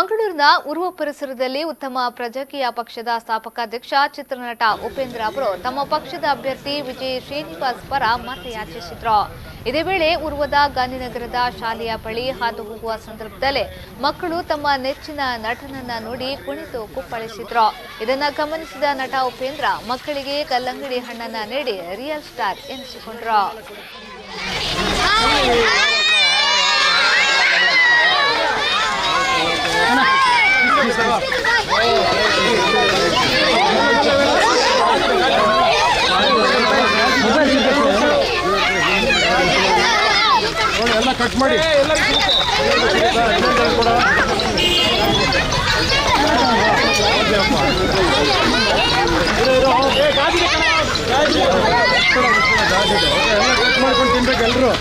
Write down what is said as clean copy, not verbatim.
ಮಂಗಳೂರಿನ ಉರ್ವ ಪರಿಸರದಲ್ಲಿ ಉತ್ತಮ ಪ್ರಜಾಕೀಯ ಪಕ್ಷದ ಸ್ಥಾಪಕಾಧ್ಯಕ್ಷ ಚಿತ್ರನಟ ಉಪೇಂದ್ರ ಅವರು ತಮ್ಮ ಪಕ್ಷದ ಅಭ್ಯರ್ಥಿ ವಿಜಯ್ ಶ್ರೀನಿವಾಸ್ ಪರ ಮತಯಾಚಿಸಿದರು. ಇದೇ ವೇಳೆ ಉರ್ವದ ಗಾಂಧಿನಗರದ ಶಾಲೆಯ ಬಳಿ ಹಾದು ಹೋಗುವ ಸಂದರ್ಭದಲ್ಲೇ ಮಕ್ಕಳು ತಮ್ಮ ನೆಚ್ಚಿನ ನಟನನ್ನ ನೋಡಿ ಕುಣಿದು ಕುಪ್ಪಳಿಸಿದ್ರು. ಇದನ್ನ ಗಮನಿಸಿದ ನಟ ಉಪೇಂದ್ರ ಮಕ್ಕಳಿಗೆ ಕಲ್ಲಂಗಡಿ ಹಣ್ಣನ್ನ ನೀಡಿ ರಿಯಲ್ ಸ್ಟಾರ್ ಎನಿಸಿಕೊಂಡ್ರು. ಎಲ್ಲ ಕಟ್ ಮಾಡಿ ಮಾಡ್ಕೊಂಡು ತಿನ್ಬೇಕು ಎಲ್ರು.